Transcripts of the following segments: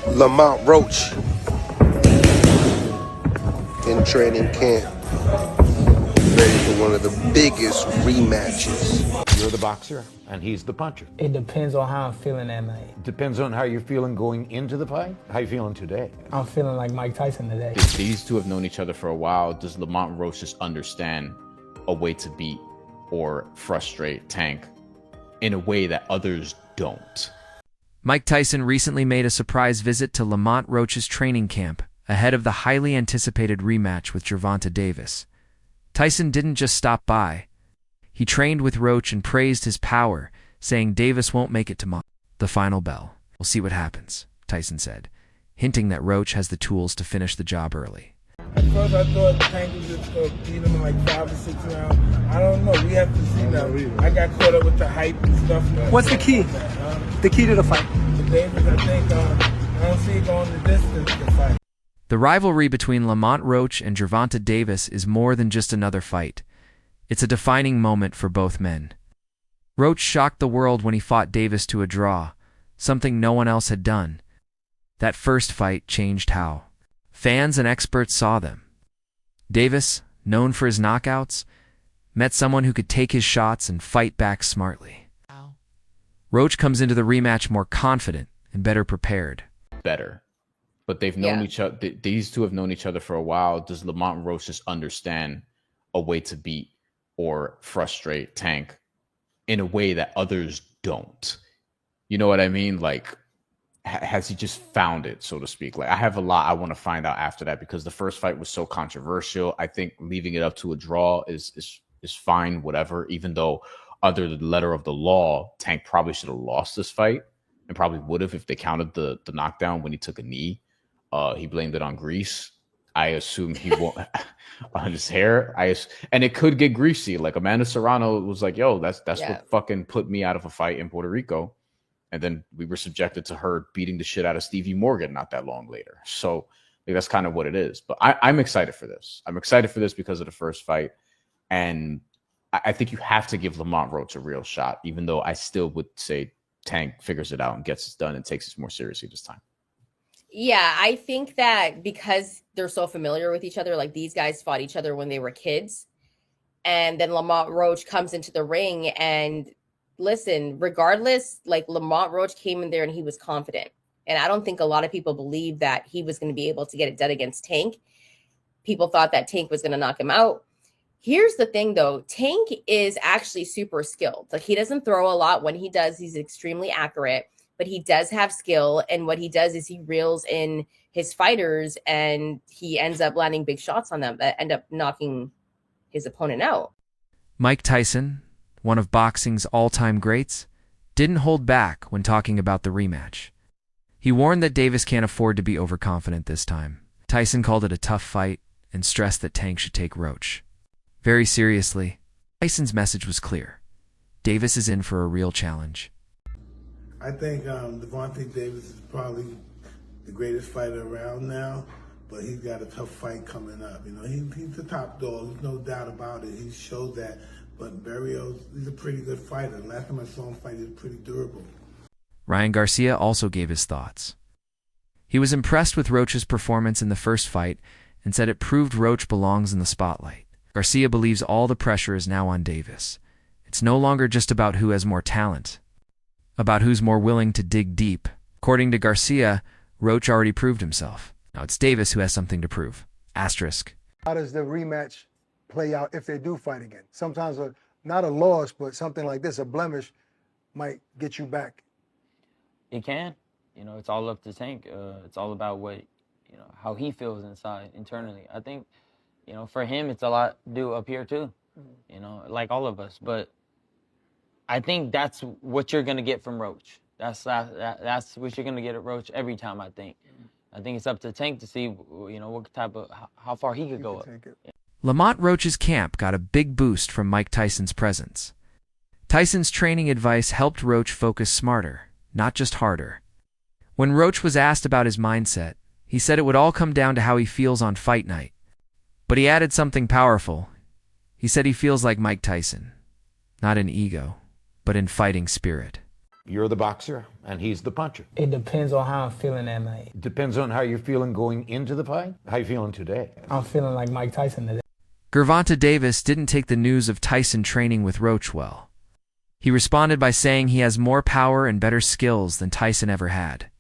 Lamont Roach in training camp, ready for one of the biggest rematches. You're the boxer, and he's the puncher. It depends on how I'm feeling that night. Depends on how you're feeling going into the fight. How you feeling today? I'm feeling like Mike Tyson today. These two have known each other for a while. Does Lamont Roach just understand a way to beat or frustrate Tank in a way that others don't? Mike Tyson recently made a surprise visit to Lamont Roach's training camp ahead of the highly anticipated rematch with Gervonta Davis. Tyson didn't just stop by. He trained with Roach and praised his power, saying Davis won't make it to the final bell. We'll see what happens, Tyson said, hinting that Roach has the tools to finish the job early. At first I thought Tank was just going to beat him in like 5 or 6 rounds. I don't know. We have to see now. I got caught up with the hype and stuff. What's the key? The key to the fight? With Davis, I think I don't see it going the distance to fight. The rivalry between Lamont Roach and Gervonta Davis is more than just another fight. It's a defining moment for both men. Roach shocked the world when he fought Davis to a draw, something no one else had done. That first fight changed how fans and experts saw them. Davis, known for his knockouts, met someone who could take his shots and fight back smartly. Roach comes into the rematch more confident and better prepared. Better. But they've known each other. These two have known each other for a while. Does Lamont Roach just understand a way to beat or frustrate Tank in a way that others don't? You know what I mean? Like, has he just found it, so to speak? Like, I have a lot I want to find out after that, because the first fight was so controversial. I think leaving it up to a draw is fine, whatever, even though under the letter of the law, Tank probably should have lost this fight, and probably would have if they counted the knockdown when he took a knee. He blamed it on grease. I assume he won't on his hair. And it could get greasy. Like Amanda Serrano was like, "Yo, that's what fucking put me out of a fight in Puerto Rico." And then we were subjected to her beating the shit out of Stevie Morgan not that long later. So like, that's kind of what it is. But I'm excited for this. I'm excited for this because of the first fight. And I think you have to give Lamont Roach a real shot, even though I still would say Tank figures it out and gets it done and takes it more seriously this time. Yeah, I think that because they're so familiar with each other, like these guys fought each other when they were kids. And then Lamont Roach comes into the ring and listen, regardless, like Lamont Roach came in there and he was confident. And I don't think a lot of people believed that he was going to be able to get it done against Tank. People thought that Tank was going to knock him out. Here's the thing, though. Tank is actually super skilled. Like, he doesn't throw a lot. When he does, he's extremely accurate. But he does have skill, and what he does is he reels in his fighters, and he ends up landing big shots on them that end up knocking his opponent out. Mike Tyson, one of boxing's all-time greats, didn't hold back when talking about the rematch. He warned that Davis can't afford to be overconfident this time. Tyson called it a tough fight and stressed that Tank should take Roach very seriously. Tyson's message was clear. Davis is in for a real challenge. I think Gervonta Davis is probably the greatest fighter around now, but he's got a tough fight coming up. You know, he's the top dog. There's no doubt about it. He showed that. But Barrios, he's a pretty good fighter. Last time I saw him fight, he was pretty durable. Ryan Garcia also gave his thoughts. He was impressed with Roach's performance in the first fight and said it proved Roach belongs in the spotlight. Garcia believes all the pressure is now on Davis. It's no longer just about who has more talent, about who's more willing to dig deep. According to Garcia, Roach already proved himself. Now it's Davis who has something to prove. Asterisk. How does the rematch play out if they do fight again? Sometimes not a loss, but something like this, a blemish, might get you back. It can. You know, it's all up to Tank. It's all about how he feels internally. I think, for him, it's a lot to do up here too, like all of us. But I think that's what you're going to get from Roach. That's what you're going to get at Roach every time, I think. I think it's up to Tank to see, what type of, how far he could go up. Lamont Roach's camp got a big boost from Mike Tyson's presence. Tyson's training advice helped Roach focus smarter, not just harder. When Roach was asked about his mindset, he said it would all come down to how he feels on fight night. But he added something powerful. He said he feels like Mike Tyson, not in ego, but in fighting spirit. You're the boxer, and he's the puncher. It depends on how I'm feeling that night. Depends on how you're feeling going into the fight. How you feeling today? I'm feeling like Mike Tyson today. Gervonta Davis didn't take the news of Tyson training with Roach well. He responded by saying he has more power and better skills than Tyson ever had.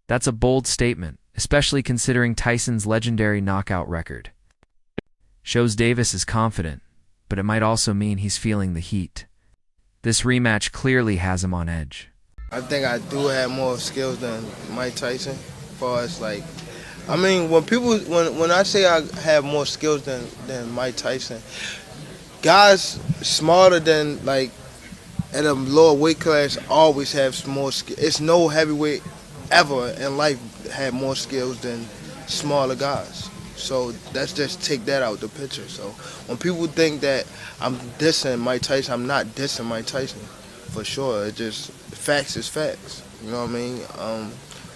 That's a bold statement, especially considering Tyson's legendary knockout record. Shows Davis is confident, but it might also mean he's feeling the heat. This rematch clearly has him on edge. I think I do have more skills than Mike Tyson, as far as like, I mean, when I say I have more skills than Mike Tyson, guys smarter than like at a lower weight class always have more skills. It's no heavyweight ever in life had more skills than smaller guys. So let's just take that out the picture. So when people think that I'm dissing Mike Tyson, I'm not dissing Mike Tyson, for sure. It just, facts is facts. You know what I mean?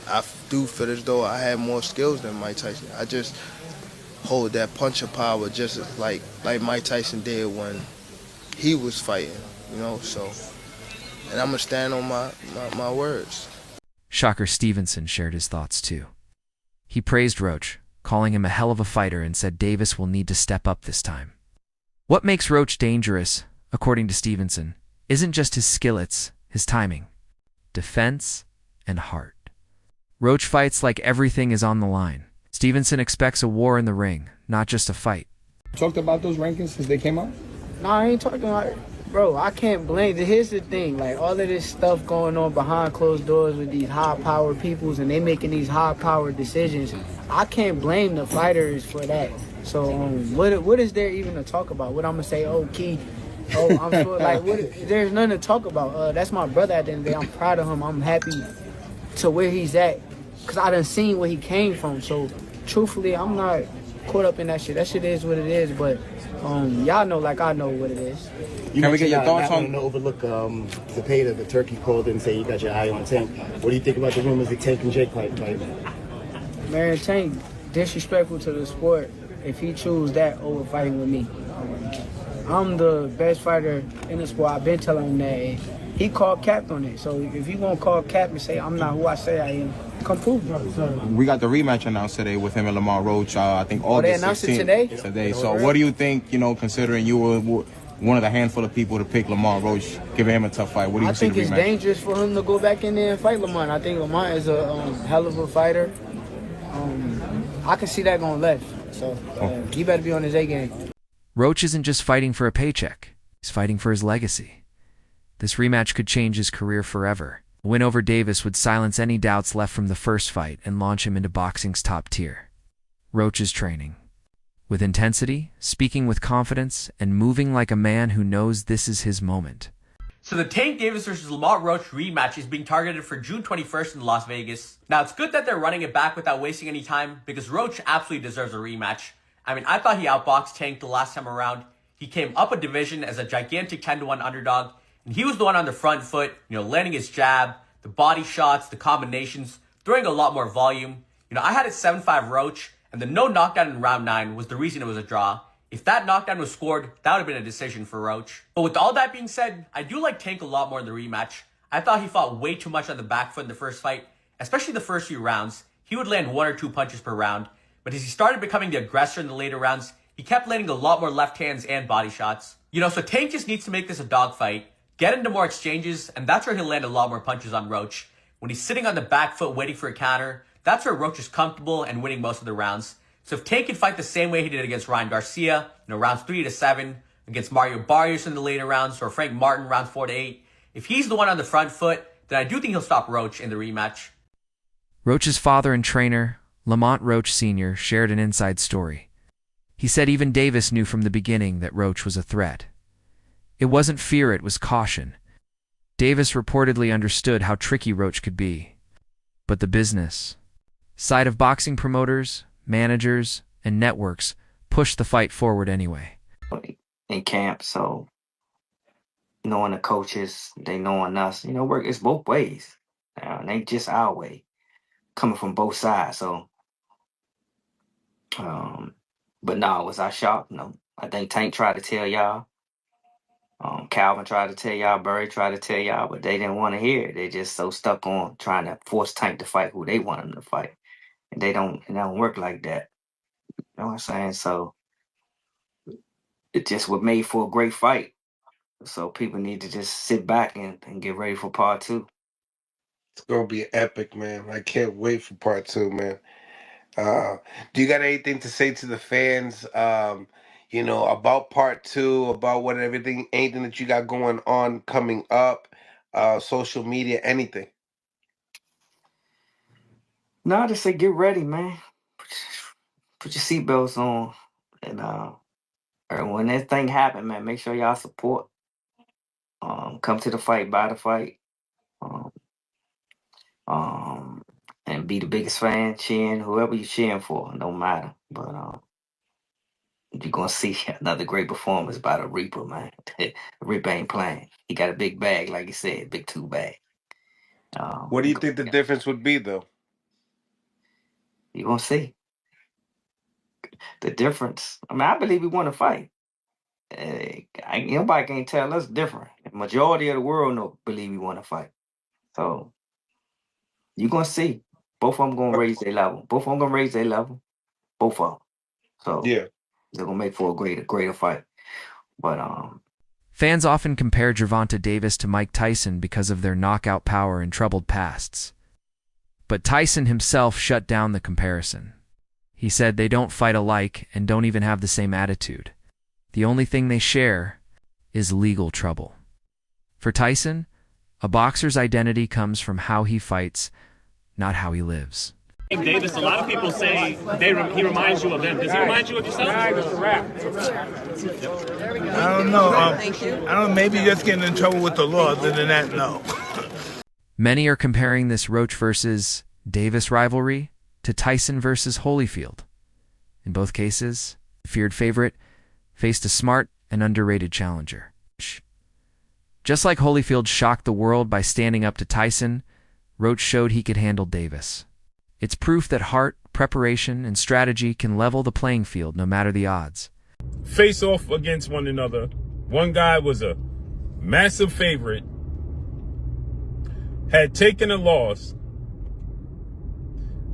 I do feel as though I have more skills than Mike Tyson. I just hold that puncher power just as like Mike Tyson did when he was fighting, you know, so. And I'm going to stand on my words. Shocker Stevenson shared his thoughts too. He praised Roach, calling him a hell of a fighter, and said Davis will need to step up this time. What makes Roach dangerous, according to Stevenson, isn't just his skill, it's his timing, defense, and heart. Roach fights like everything is on the line. Stevenson expects a war in the ring, not just a fight. Talked about those rankings since they came out? No, I ain't talking about it. Bro, I can't blame it. Here's the thing, like all of this stuff going on behind closed doors with these high-powered peoples and they making these high-powered decisions. I can't blame the fighters for that. So what is there even to talk about? What I'm gonna say, oh, Key, oh, I'm sure, like, there's nothing to talk about. That's my brother at the end of the day. I'm proud of him. I'm happy to where he's at because I done seen where he came from. So truthfully, I'm not caught up in that shit. That shit is what it is, but y'all know like I know what it is. Can we get your thoughts on to overlook Zepeda, the turkey called and say you got your eye on Tank? What do you think about the rumors that Tank and Jake fight? Man, Tank disrespectful to the sport if he choose that over fighting with me. I'm the best fighter in the sport. I've been telling him that. He called cap on it. So if you won't call cap and say I'm not who I say I am, come prove it. We got the rematch announced today with him and Lamont Roach. I think August they announced 16th. It today? So what do you think, you know, considering you were one of the handful of people to pick Lamont Roach, giving him a tough fight? What do you think it's dangerous for him to go back in there and fight Lamont. I think Lamont is a hell of a fighter. I can see that going left. So he better be on his A game. Roach isn't just fighting for a paycheck. He's fighting for his legacy. This rematch could change his career forever. A win over Davis would silence any doubts left from the first fight and launch him into boxing's top tier. Roach is training with intensity, speaking with confidence, and moving like a man who knows this is his moment. So the Tank Davis versus Lamont Roach rematch is being targeted for June 21st in Las Vegas. Now, it's good that they're running it back without wasting any time because Roach absolutely deserves a rematch. I mean, I thought he outboxed Tank the last time around. He came up a division as a gigantic 10-1 underdog, and he was the one on the front foot, you know, landing his jab, the body shots, the combinations, throwing a lot more volume. You know, I had it 7-5 Roach, and the no knockdown in round 9 was the reason it was a draw. If that knockdown was scored, that would have been a decision for Roach. But with all that being said, I do like Tank a lot more in the rematch. I thought he fought way too much on the back foot in the first fight, especially the first few rounds. He would land 1 or 2 punches per round. But as he started becoming the aggressor in the later rounds, he kept landing a lot more left hands and body shots. You know, so Tank just needs to make this a dogfight, get into more exchanges, and that's where he'll land a lot more punches on Roach. When he's sitting on the back foot waiting for a counter, that's where Roach is comfortable and winning most of the rounds. So if Tank can fight the same way he did against Ryan Garcia, you know, rounds 3 to 7, against Mario Barrios in the later rounds, or Frank Martin rounds 4 to 8, if he's the one on the front foot, then I do think he'll stop Roach in the rematch. Roach's father and trainer, Lamont Roach Sr., shared an inside story. He said even Davis knew from the beginning that Roach was a threat. It wasn't fear, it was caution. Davis reportedly understood how tricky Roach could be. But the business side of boxing promoters, managers, and networks pushed the fight forward anyway. In camp, so knowing the coaches, they knowing us, you know, work it's both ways. It ain't just our way, coming from both sides. So, but no, was I shocked? No. I think Tank tried to tell y'all Calvin tried to tell y'all, Burry tried to tell y'all, but they didn't want to hear it. They just so stuck on trying to force Tank to fight who they want him to fight. And it don't work like that. You know what I'm saying? So it just was made for a great fight. So people need to just sit back and get ready for part 2. It's gonna be epic, man. I can't wait for part 2, man. Do you got anything to say to the fans? About part 2, about anything that you got going on coming up, social media, anything. No, I just say get ready, man. Put your seatbelts on, and when that thing happen, man, make sure y'all support. Come to the fight, buy the fight, um, and be the biggest fan, cheering whoever you're cheering for. No matter, but you're gonna see another great performance by the Reaper, man. Reaper ain't playing. He got a big bag, like you said, big 2 bag. What do you think the difference would be, though? You're gonna see the difference. I mean, I believe we want to fight. Nobody can tell us different. The majority of the world believe we want to fight. So you're gonna see. Both of them gonna raise their level. Both of them gonna raise their level. Both of them. So yeah, they're gonna make for a greater fight. But Fans often compare Gervonta Davis to Mike Tyson because of their knockout power and troubled pasts. But Tyson himself shut down the comparison. He said they don't fight alike and don't even have the same attitude. The only thing they share is legal trouble. For Tyson, a boxer's identity comes from how he fights, not how he lives. Davis, a lot of people say he reminds you of them. Does he remind you of yourself? I don't know. I don't know. Maybe just getting in trouble with the law. Other than that, no. Many are comparing this Roach versus Davis rivalry to Tyson versus Holyfield. In both cases, the feared favorite faced a smart and underrated challenger. Just like Holyfield shocked the world by standing up to Tyson, Roach showed he could handle Davis. It's proof that heart, preparation, and strategy can level the playing field no matter the odds. Face off against one another. One guy was a massive favorite, had taken a loss,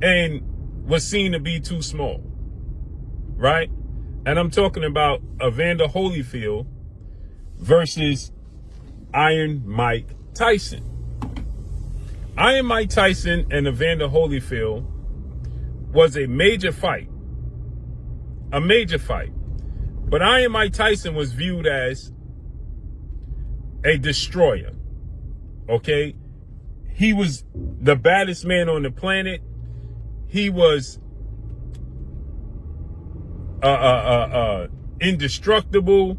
and was seen to be too small, right? And I'm talking about Evander Holyfield versus Iron Mike Tyson. Iron Mike Tyson and Evander Holyfield was a major fight. A major fight. But Iron Mike Tyson was viewed as a destroyer. Okay? He was the baddest man on the planet. He was indestructible.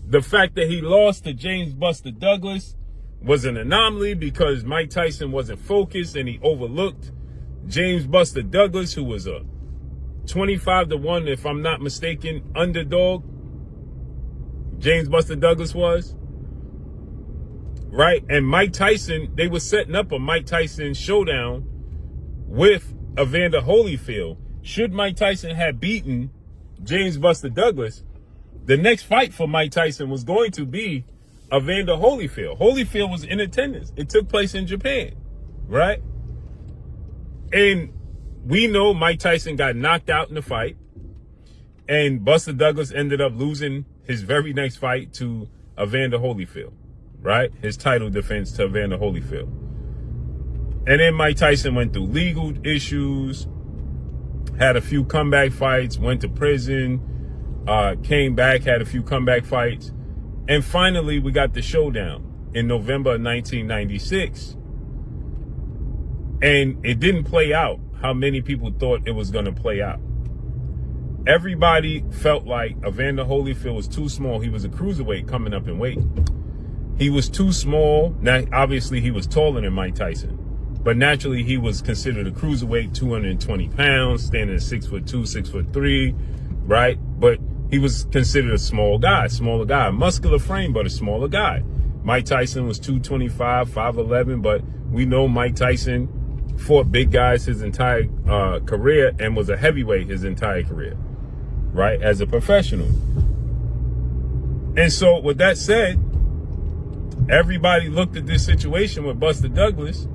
The fact that he lost to James Buster Douglas was an anomaly because Mike Tyson wasn't focused and he overlooked James Buster Douglas, who was a 25-1, if I'm not mistaken, underdog. James Buster Douglas was. Right? And Mike Tyson, they were setting up a Mike Tyson showdown with Evander Holyfield. Should Mike Tyson have beaten James Buster Douglas, the next fight for Mike Tyson was going to be Evander Holyfield. Holyfield was in attendance. It took place in Japan, right? And we know Mike Tyson got knocked out in the fight, and Buster Douglas ended up losing his very next fight to Evander Holyfield, right? His title defense to Evander Holyfield. And then Mike Tyson went through legal issues, had a few comeback fights, went to prison, came back, had a few comeback fights. And finally, we got the showdown in November of 1996. And it didn't play out how many people thought it was going to play out. Everybody felt like Evander Holyfield was too small. He was a cruiserweight coming up in weight. He was too small. Now, obviously, he was taller than Mike Tyson. But naturally, he was considered a cruiserweight, 220 pounds, standing at 6'2", 6'3", right? But he was considered a smaller guy, muscular frame, but a smaller guy. Mike Tyson was 225, 5'11", but we know Mike Tyson fought big guys his entire career and was a heavyweight his entire career, right, as a professional. And so with that said, everybody looked at this situation with Buster Douglas